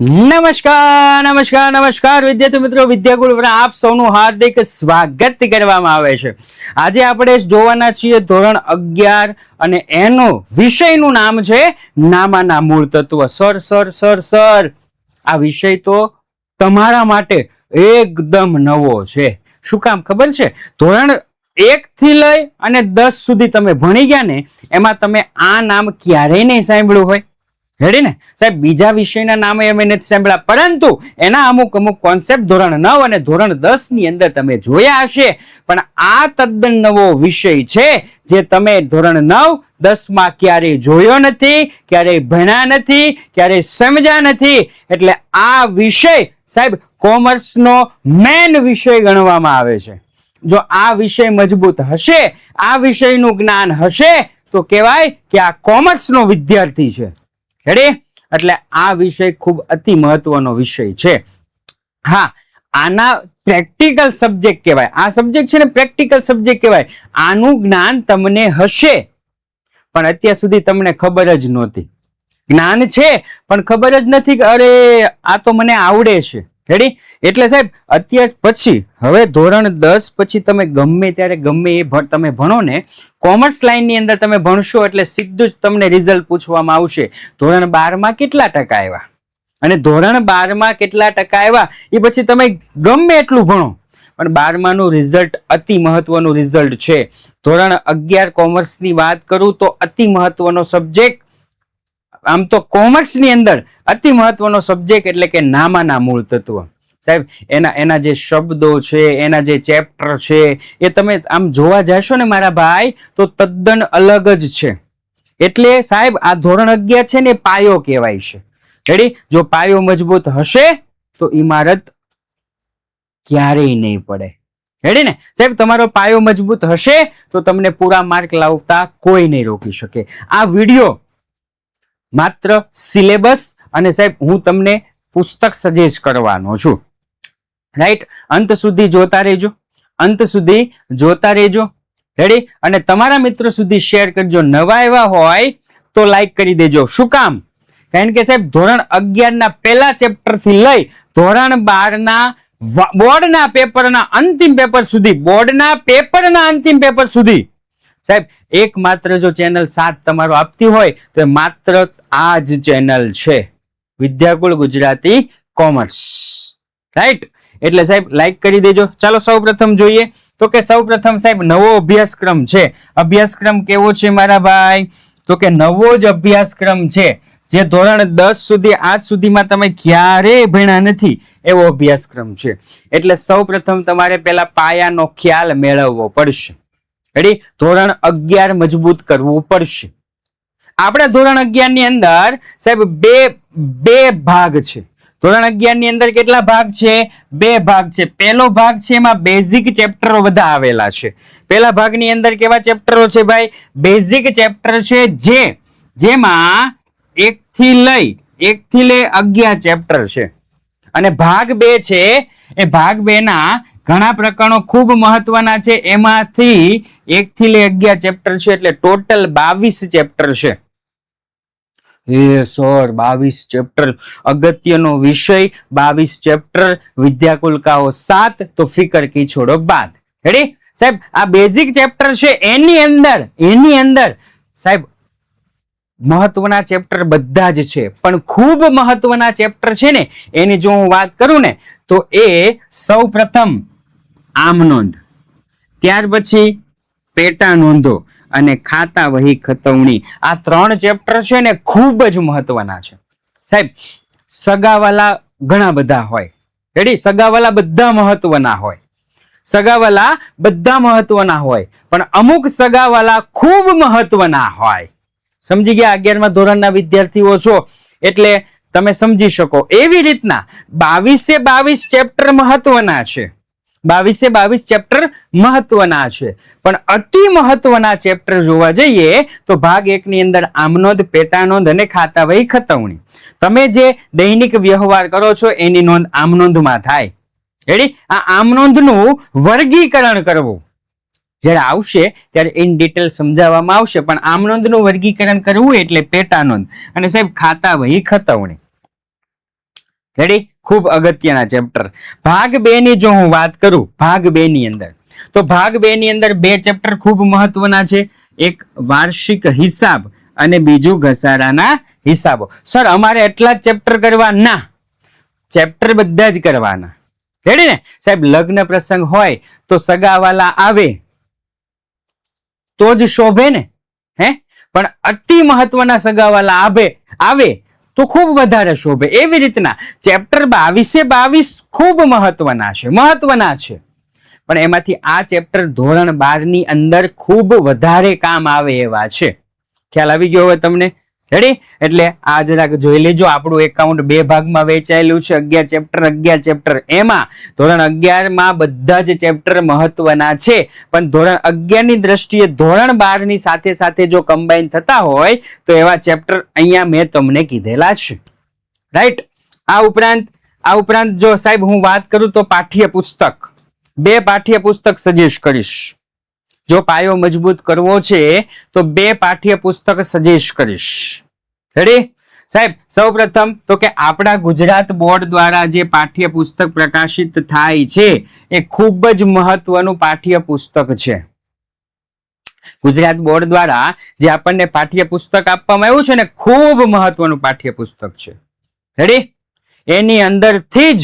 નમસ્કાર નમસ્કાર નમસ્કાર વિદ્યાર્થી મિત્રો, વિદ્યાગુરુ પર આપ સૌનું હાર્દિક સ્વાગત કરવામાં આવે છે. આજે આપણે જોવાના છીએ ધોરણ 11 અને એનું વિષયનું નામ છે નામાના મૂળ તત્વ. સર આ વિષય તો તમારા માટે એકદમ નવો છે. શું કામ ખબર છે? ધોરણ 1 થી લઈ અને 10 સુધી તમે ભણી ગયા ને, એમાં તમે આ નામ ક્યારેય નહીં સાંભળ્યું હોય. રેડી ને સાહેબ? બીજા વિષયના નામે અમે નથી સાંભળ્યા, પરંતુ એના અમુક કોન્સેપ્ટ ધોરણ 9 અને ધોરણ 10 ની અંદર તમે જોયા હશે. પણ આ તદ્દન નવો વિષય છે જે તમે ધોરણ 9, 10 માં ક્યારેય જોયો નથી, ક્યારેય ભણ્યા નથી, ક્યારેય સમજ્યા નથી. એટલે આ વિષય સાહેબ કોમર્સનો મેન વિષય ગણવામાં આવે છે. જો આ વિષય મજબૂત હશે, આ વિષયનું જ્ઞાન હશે, તો કહેવાય કે આ કોમર્સનો વિદ્યાર્થી છે. રેડી? એટલે આ વિષય ખૂબ અતિ મહત્વનો વિષય છે. હા, આના પ્રેક્ટિકલ સબ્જેક્ટ કહેવાય. આ સબ્જેક્ટ છે ને પ્રેક્ટિકલ સબ્જેક્ટ કહેવાય. આનું જ્ઞાન તમને હશે, પણ અત્યાર સુધી તમને ખબર જ નહોતી. જ્ઞાન છે પણ ખબર જ નથી કે અરે આ તો મને આવડે છે. રેડી? એટલે સાહેબ અત્યાર પછી હવે ધોરણ 10 પછી તમે ગમે ત્યારે ગમે એ તમે ભણો ને, કોમર્સ લાઈન ની અંદર તમે ભણશો એટલે સીધું જ તમને રિઝલ્ટ પૂછવામાં આવશે. ધોરણ 12 માં કેટલા ટકા આવ્યા અને ધોરણ 12 માં કેટલા ટકા આવ્યા એ પછી તમે ગમે એટલું ભણો, પણ 12મા નું રિઝલ્ટ અતિ મહત્વનું રિઝલ્ટ છે. ધોરણ 11 કોમર્સ ની વાત કરું તો અતિ મહત્વનો સબ્જેક્ટ, આમ તો કોમર્સ ની અંદર અતિ મહત્વનો સબ્જેક્ટ એટલે કે નામાના મૂળ તત્વ. સાહેબ એના જે શબ્દો છે, એના જે ચેપ્ટર છે, એ તમે આમ જોવા જશો ને મારા ભાઈ, તો તદ્દન અલગ જ છે. એટલે સાહેબ આ ધોરણ 11 છે ને પાયો કહેવાય છે. રેડી? જો પાયો મજબૂત હશે તો ઇમારત ક્યારેય નહીં પડે. રેડી ને સાહેબ? તમારો પાયો મજબૂત હશે તો તમને પૂરા માર્ક લાવતા કોઈ નહીં રોકી શકે. આ વિડીયો માત્ર સિલેબસ અને સાહેબ હું તમને પુસ્તક સજેસ્ટ કરવાનો છું. રાઈટ? અંત સુધી જોતા રહેજો, અંત સુધી જોતા રહેજો. રેડી? અને તમારા મિત્રો સુધી શેર કરજો. નવા એવા હોય તો લાઈક કરી દેજો. શું કામ? કારણ કે સાહેબ ધોરણ 11 ના પહેલા ચેપ્ટર થી લઈ ધોરણ 12 ના બોર્ડના પેપરના અંતિમ પેપર સુધી, બોર્ડના પેપરના અંતિમ પેપર સુધી સાહેબ એકમાત્ર જો ચેનલ સાથ તમારો આપતી હોય તો માત્ર આ જ ચેનલ છે, વિદ્યાકુલ ગુજરાતી કોમર્સ. રાઈટ? એટલે સાહેબ લાઈક કરી દેજો. ચાલો સૌપ્રથમ જોઈએ તો કે સૌપ્રથમ સાહેબ નવો અભ્યાસક્રમ છે. અભ્યાસક્રમ કેવો છે મારા ભાઈ? તો કે નવો જ અભ્યાસક્રમ છે જે ધોરણ 10 સુધી આજ સુધીમાં તમે ક્યારેય ભણ્યા નથી એવો અભ્યાસક્રમ છે. એટલે સૌપ્રથમ તમારે પેલા પાયાનો ખ્યાલ મેળવવો પડશે. રેડી? ધોરણ 11 મજબૂત કરવું પડશે. આપણે ધોરણ 11 ની અંદર સાહેબ બે ભાગ છે. ધોરણ 11 ની અંદર કેટલા ભાગ છે? 2 ભાગ છે. પહેલો ભાગ છે એમાં બેઝિક ચેપ્ટરો બધા આવેલા છે. પહેલા ભાગની અંદર કેવા ચેપ્ટરો છે ભાઈ? બેઝિક ચેપ્ટર છે જેમાં 1 થી લઈ 11 ચેપ્ટર છે. અને ભાગ 2 છે, એ ભાગ 2 ના ઘણા પ્રકરણો ખૂબ મહત્વના છે. એમાંથી 1 થી લઈ 11 ચેપ્ટર છે, એટલે ટોટલ 22 ચેપ્ટર છે. સર 22 ચેપ્ટર, અગત્યનો વિષય, 22 ચેપ્ટર, વિદ્યાકુલ કાઓ 7 તો ફિકર કી છોડો બાદ. રેડી? સાહેબ આ બેઝિક ચેપ્ટર છે, એની અંદર સાહેબ મહત્વના ચેપ્ટર બધા જ છે, પણ ખૂબ મહત્વના ચેપ્ટર છે ને એની જો હું વાત કરું ને તો એ સૌ પ્રથમ આમ નોંધ, ત્યાર પછી પેટા નોંધો અને ખાતા વહી ખતવણી. આ 3 ચેપ્ટર છે ને ખૂબ જ મહત્વના છે. સાહેબ સગાવાલા ઘણા બધા હોય. રેડી? સગાવાલા બધા મહત્વના હોય, સગાવાલા બધા મહત્વના હોય, પણ અમુક સગાવાલા ખૂબ મહત્વના હોય. સમજી ગયા? 11મા ધોરણના વિદ્યાર્થીઓ છો એટલે તમે સમજી શકો. એવી રીતના 22 ચેપ્ટર મહત્વના છે. 22 ચેપ્ટર મહત્વના છે, પણ અતિ મહત્વના ચેપ્ટર જોવા જઈએ તો ભાગ 1 ની અંદર આમનોંધ, પેટાનોંધ અને ખાતા વહી ખતવણી. તમે જે દૈનિક વ્યવહાર કરો છો એની નોંધ આમનોંધમાં થાય. રેડી? આ આમનોંધનું વર્ગીકરણ કરવું જ્યારે આવશે ત્યારે ઇન ડિટેલ સમજાવવામાં આવશે, પણ આમનોંધનું વર્ગીકરણ કરવું એટલે પેટાનોંધ. અને સાહેબ ખાતા વહી ખતવણી. રેડી? ખૂબ અગત્યના ચેપ્ટર. ભાગ 2 ની જો હું વાત કરું, ભાગ 2 ની અંદર, તો ભાગ 2 ની અંદર 2 ચેપ્ટર ખૂબ મહત્વના છે. એક વાર્ષિક હિસાબ અને બીજું ઘસારાના હિસાબો. સર અમારે એટલા જ ચેપ્ટર કરવા? ના, ચેપ્ટર બધા જ કરવાના. રેડી ને સાહેબ? લગ્ન પ્રસંગ હોય તો સગાવાલા આવે તો જ શોભે ને, હે? પણ અતિ મહત્વના સગાવાલા આવે તો ખૂબ વધારે શોભે. એવી રીતના ચેપ્ટર 22 ખૂબ મહત્વના છે. પણ એમાંથી આ ચેપ્ટર ધોરણ 12 ની અંદર ખૂબ વધારે કામ આવે એવા છે. ખ્યાલ આવી ગયો હવે તમને? રેડી? એટલે આ જરાક જોઈ લેજો. આપણું એકાઉન્ટ 2 ભાગમાં વહેંચાયેલું છે. 11 ચેપ્ટર. એમાં ધોરણ 11 માં બધા જ ચેપ્ટર મહત્વના છે. પણ ધોરણ 11 ની દ્રષ્ટિએ ધોરણ 12 ની સાથે સાથે જો કમ્બાઈન થતા હોય તો એવા ચેપ્ટર અહીંયા મેં તમને કીધેલા છે. રાઈટ? આ ઉપરાંત જો સાહેબ હું વાત કરું તો પાઠ્યપુસ્તક, 2 પાઠ્યપુસ્તક સજેસ્ટ કરીશ. જો પાયો મજબૂત કરવો છે તો 2 પાઠ્યપુસ્તક સજેસ્ટ કરીશ. રેડી સાહેબ? સૌપ્રથમ તો કે આપણા ગુજરાત બોર્ડ દ્વારા જે પાઠ્યપુસ્તક પ્રકાશિત થાય છે એ ખૂબ જ મહત્વનું પાઠ્યપુસ્તક છે. ગુજરાત બોર્ડ દ્વારા જે આપણને પાઠ્યપુસ્તક આપવામાં આવ્યું છે ને, ખૂબ મહત્વનું પાઠ્યપુસ્તક છે. રેડી? એની અંદરથી જ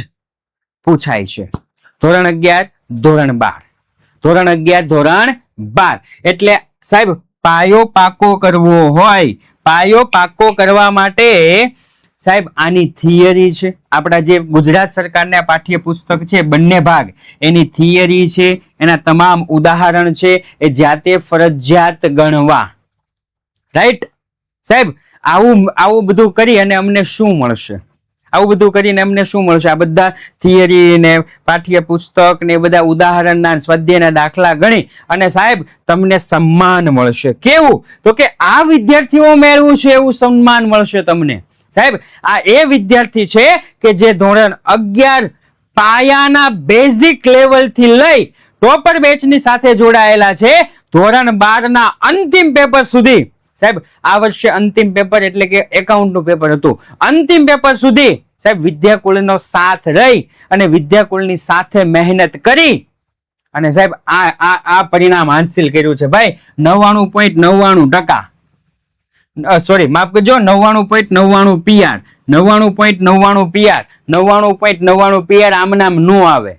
પૂછાય છે. ધોરણ 11 ધોરણ 12, ધોરણ 11 ધોરણ 12. એટલે સાહેબ પાયો પાકો કરવો હોય, પાયો પાકો કરવા માટે સાહેબ આની થિયરી છે. આપણા જે ગુજરાત સરકારના પાઠ્યપુસ્તક છે બંને ભાગ, એની થિયરી છે, એના તમામ ઉદાહરણ છે, એ જાતે ફરજિયાત ગણવા. રાઈટ સાહેબ? આવું બધું કરી અને અમને શું મળશે? આવું બધું કરીને અમને શું મળશે? આ બધા થિયરી ને પાઠ્યપુસ્તક ને બધા ઉદાહરણના સ્વાધ્યાયના દાખલા ગણી અને સાહેબ તમને સન્માન મળશે. કેવું? તો કે આ વિદ્યાર્થીઓ મેળવું છે એવું સન્માન મળશે તમને. સાહેબ આ એ વિદ્યાર્થી છે કે જે ધોરણ 11 પાયાના બેઝિક લેવલ થી લઈ ટોપર બેચની સાથે જોડાયેલા છે. ધોરણ 12 ના અંતિમ પેપર સુધી. સાહેબ આ વર્ષે અંતિમ પેપર એટલે કે એકાઉન્ટનું પેપર હતું. અંતિમ પેપર સુધી સાહેબ વિદ્યાકુળનો સાથ રહી અને વિદ્યાકુળની સાથે મહેનત કરી અને સાહેબ આ પરિણામ હાંસિલ કર્યું છે ભાઈ. 99.99%. સોરી માફ કરજો, 99.99 PR, 99.99 PR, 99.99 PR. આમનામ નો આવે,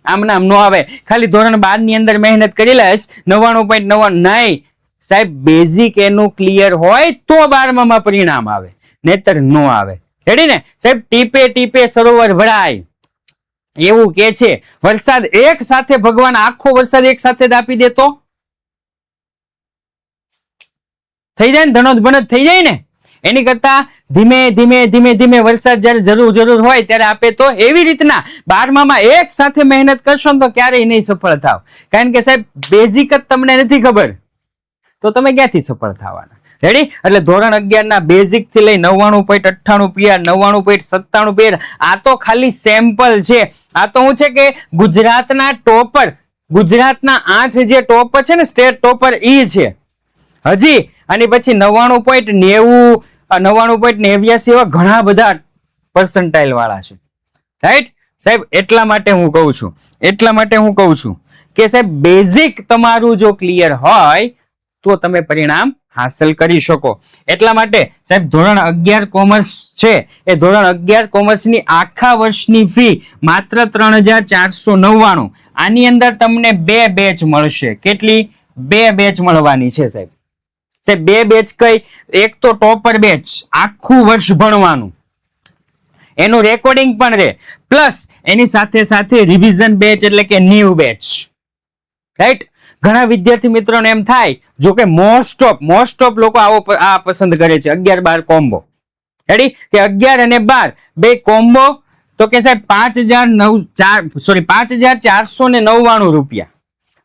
આમનામ નો આવે. ખાલી ધોરણ 12 ની અંદર મહેનત કરી લઈશ 99.99 નહીં સાહેબ. બેઝિક એનું ક્લિયર હોય તો 12મા માં પરિણામ આવે, નહીતર નો આવે. રેડી ને સાહેબ? ટીપે ટીપે સરોવર ભરાય એવું કે છે. વરસાદ એક સાથે, ભગવાન આખો વરસાદ એક સાથે જ આપી દે તો થઈ જાય ને, ધનોત ભનત થઈ જાય ને. એની કરતા ધીમે ધીમે ધીમે ધીમે વરસાદ જયારે જરૂર હોય ત્યારે આપે તો. એવી રીતના 12મા માં એક સાથે મહેનત કરશો ને તો ક્યારેય નહીં સફળ થાવ. કારણ કે સાહેબ બેઝિક જ તમને નથી ખબર તો તમે ક્યાંથી સફળ થવાના? રેડી? એટલે ધોરણ 11 ના બેઝિક થી લઈ 99.98 PR, 99.97 PR. આ તો ખાલી સેમ્પલ છે. આ તો શું છે કે ગુજરાતના ટોપર, ગુજરાતના 8 જે ટોપર છે ને, સ્ટેટ ટોપર ઈ છે. હજી અને પછી 99.90, 99.89 એવા ઘણા બધા પર્સન્ટાઇલ વાળા છે. રાઈટ સાહેબ? એટલા માટે હું કહું છું કે સાહેબ બેઝિક તમારું જો ક્લિયર હોય તો તમે પરિણામ હાંસલ કરી શકો. એટલા માટે સાહેબ ધોરણ 11 કોમર્સ છે એ ધોરણ 11 કોમર્સની આખા વર્ષની ફી માત્ર 3499. આની અંદર તમને 2 બેચ મળશે. કેટલી? 2 બેચ મળવાની છે સાહેબ. 2 બેચ કઈ? એક તો ટોપર બેચ, આખું વર્ષ ભણવાનું, એનું રેકોર્ડિંગ પણ રહે, પ્લસ એની સાથે સાથે રિવિઝન બેચ એટલે કે ન્યૂ બેચ. રાઈટ? ઘણા વિદ્યાર્થી મિત્રોને એમ થાય, જો કે મોસ્ટ ઓફ લોકો આ પસંદ કરે છે 11-12 કોમ્બો. રેડી? કે 11 અને 12 બે કોમ્બો તો કે સાહેબ 5499 રૂપિયા,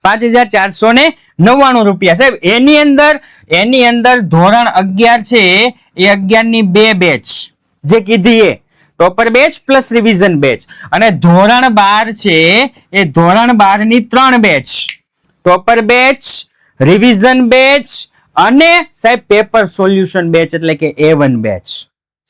5499 રૂપિયા. સાહેબ એની અંદર ધોરણ 11 છે એ 11 ની 2 બેચ જે કીધી એ topper batch plus revision batch, અને ધોરણ 12 છે એ ધોરણ 12 ની 3 batch, topper batch, revision batch અને સાહેબ પેપર સોલ્યુશન બેચ એટલે કે A1 બેચ.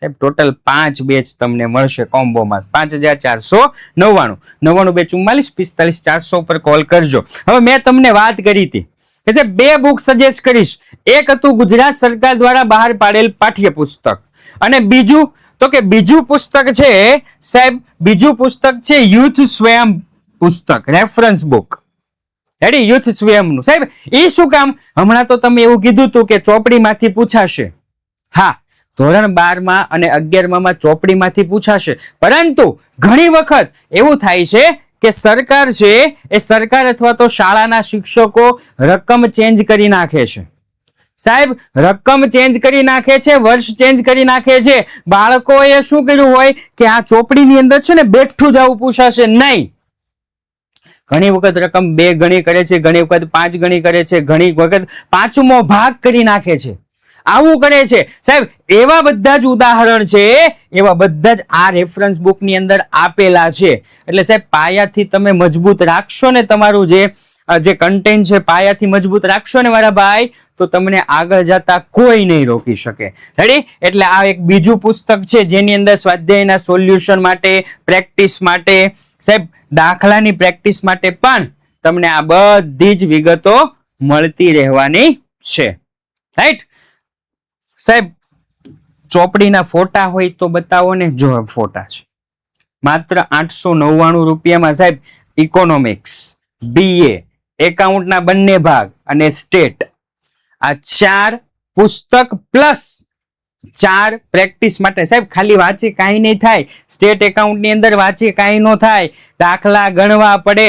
સાહેબ ટોટલ 5 બેચ તમને મળશે કોમ્બોમાં 5499 92 244 45 400 પર કોલ કરજો. હવે મેં તમને વાત કરી હતી કે સાહેબ 2 બુક સજેસ્ટ કરીશ. એક હતું ગુજરાત સરકાર દ્વારા બહાર પાડેલ પાઠ્યપુસ્તક અને બીજું પુસ્તક છે સાહેબ, બીજું પુસ્તક છે યુથ સ્વયં પુસ્તક, રેફરન્સ બુક. રેડી? યુથ સ્વયંનું. સાહેબ એ શું કામ? હમણાં તો તમે એવું કીધું હતું કે ચોપડીમાંથી પૂછાશે. હા, ધોરણ 12 અને 11 ચોપડીમાંથી પૂછાશે, પરંતુ ઘણી વખત એવું થાય છે કે સરકાર છે એ સરકાર અથવા તો શાળાના શિક્ષકો રકમ ચેન્જ કરી નાખે છે. સાહેબ રકમ ચેન્જ કરી નાખે છે, વર્ષ ચેન્જ કરી નાખે છે. બાળકોએ શું કર્યું હોય કે આ ચોપડીની અંદર છે ને બેઠું જ આવું પૂછાશે નહીં. ઘણી વખત રકમ 2 ગણી કરે છે, ઘણી વખત 5 ગણી કરે છે, ઘણી વખત 5મો ભાગ કરી નાખે છે. આવું કરે છે સાહેબ. એવા બધા જ ઉદાહરણ છે, એવા બધા જ આ રેફરન્સ બુક ની અંદર આપેલા છે. એટલે સાહેબ પાયાથી તમે મજબૂત રાખશો ને, તમારું જે કન્ટેન્ટ છે પાયાથી મજબૂત રાખશો ને મારા ભાઈ, તો તમને આગળ જતા કોઈ નહીં રોકી શકે. રેડી? એટલે આ એક બીજું પુસ્તક છે જેની અંદર સ્વાધ્યાયના સોલ્યુશન માટે, પ્રેક્ટિસ માટે, સાહેબ દાખલાની પ્રેક્ટિસ માટે પણ તમને આ બધી જ વિગતો મળતી રહેવાની છે. રાઈટ સાહેબ? ચોપડીના ફોટા હોય તો બતાવો ને. જો ફોટા છે માત્ર 899 રૂપિયામાં સાહેબ. ઇકોનોમિક્સ, BA, એકાઉન્ટના બંને ભાગ અને સ્ટેટ, આ 4 પુસ્તક પ્લસ 4 પ્રેક્ટિસ માટે. સાહેબ ખાલી વાંચી કાંઈ નહીં થાય. સ્ટેટ એકાઉન્ટ ની અંદર વાંચી કાંઈ ન થાય, દાખલા ગણવા પડે.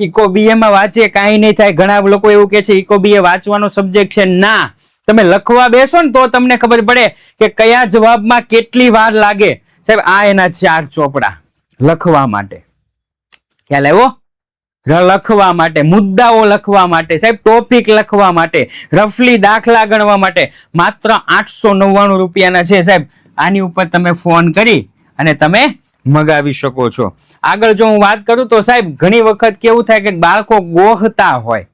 ઇકો BA માં વાંચીએ કાંઈ નહીં થાય. ઘણા લોકો એવું કે છે ઇકો BA વાંચવાનો સબ્જેક્ટ છે. ના, તમે લખવા બેસો ને તો તમને ખબર પડે કે કયા જવાબમાં કેટલી વાર લાગે. સાહેબ આ એના 4 ચોપડા લખવા માટે. ખ્યાલ આવ્યો? લખવા માટે, મુદ્દાઓ લખવા માટે, સાહેબ ટોપિક લખવા માટે, રફલી દાખલા ગણવા માટે માત્ર 899 રૂપિયાના છે સાહેબ. આની ઉપર તમે ફોન કરી અને તમે મગાવી શકો છો. આગળ જો હું વાત કરું તો સાહેબ ઘણી વખત કેવું થાય કે બાળકો ગોખતા હોય.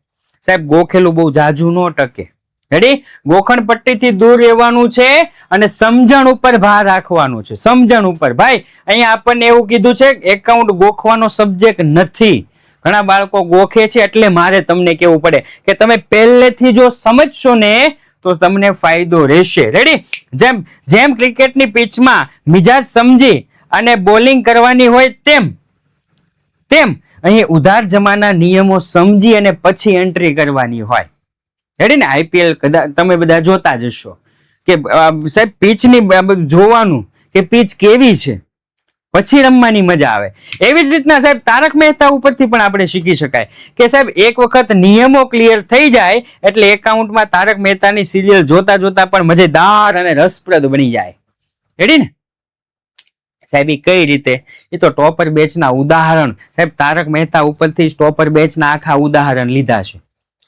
સાહેબ ગોખેલું બહુ જાજુ ન ટકે. રેડી? ગોખણ પટ્ટીથી દૂર રહેવાનું છે અને સમજણ ઉપર ભાર રાખવાનું છે. સમજણ ઉપર. ભાઈ અહીંયા આપણને એવું કીધું છે એકાઉન્ટ ગોખવાનો સબ્જેક્ટ નથી. ઘણા બાળકો ગોખે છે, એટલે મારે તમને કેવું પડે કે તમે પહેલેથી જો સમજશો ને તો તમને ફાયદો રહેશે. રેડી? જેમ ક્રિકેટની પિચમાં મિજાજ સમજી અને બોલિંગ કરવાની હોય તેમ અહીં ઉધાર જમાના નિયમો સમજી અને પછી એન્ટ્રી કરવાની હોય. રેડી ને? IPL તમે બધા જોતા જ હશો કે સાહેબ પિચની જોવાનું કે પિચ કેવી છે, પછી રમવાની મજા આવે. એવી જ રીતના સાહેબ તારક મહેતા ઉપરથી પણ આપણે શીખી શકાય કે સાહેબ એક વખત નિયમો ક્લિયર થઈ જાય એટલે એકાઉન્ટમાં તારક મહેતાની સિરિયલ જોતા જોતા પણ મજેદાર અને રસપ્રદ બની જાય. રેડી ને સાહેબ? એ કઈ રીતે? એ તો ટોપર બેચના ઉદાહરણ. સાહેબ તારક મહેતા ઉપરથી ટોપર બેચના આખા ઉદાહરણ લીધા છે.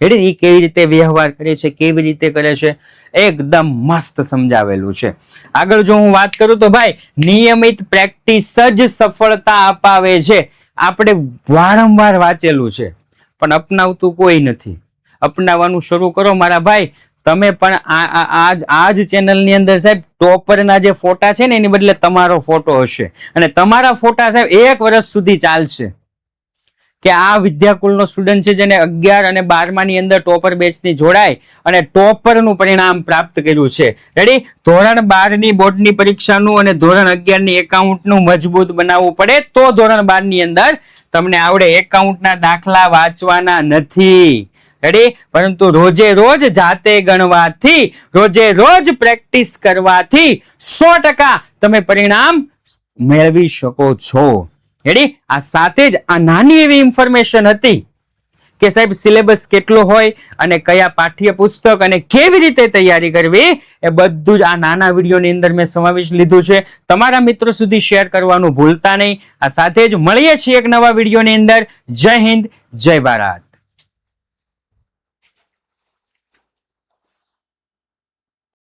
રેડી? એ કેવી રીતે વ્યવહાર કરે છે, કેવી રીતે કરે છે, એકદમ મસ્ત સમજાવેલું છે. આગળ જો હું વાત કરું તો ભાઈ નિયમિત પ્રેક્ટિસ જ સફળતા અપાવે છે. આપણે વારંવાર વાંચેલું છે પણ અપનાવતું કોઈ નથી. અપનાવવાનું શરૂ કરો મારા ભાઈ. તમે પણ આજ ચેનલ ની અંદર સાહેબ ટોપરના જે ફોટા છે ને એની બદલે તમારો ફોટો હશે અને તમારા ફોટા સાહેબ 1 વર્ષ સુધી ચાલશે. કે આ વિદ્યાકુલનો સ્ટુડન્ટ છે જેને 11 અને 12 ની અંદર ટોપર બેચની જોડાય અને ટોપરનું પરિણામ પ્રાપ્ત કર્યું છે. રેડી? ધોરણ 12 ની બોર્ડની પરીક્ષાનું અને ધોરણ 11 ની એકાઉન્ટનું મજબૂત બનાવવું પડે તો ધોરણ 12 ની અંદર તમને આવડે. એકાઉન્ટના દાખલા વાંચવાના નથી. રેડી? પરંતુ રોજે રોજ જાતે ગણવાથી, રોજે રોજ પ્રેક્ટિસ કરવાથી 100% તમે પરિણામ મેળવી શકો છો. રેડી? આ સાથે જ આ નાની એવી ઇન્ફોર્મેશન હતી કે સાહેબ સિલેબસ કેટલો હોય અને કયા પાઠ્યપુસ્તક અને કેવી રીતે તૈયારી કરવી એ બધું જ આ નાના વિડીયોની અંદર મેં સમાવેશ લીધું છે. તમારા મિત્રો સુધી શેર કરવાનું ભૂલતા નહીં. આ સાથે જ મળીએ છીએ એક નવા વિડીયોની અંદર. જય હિન્દ, જય ભારત.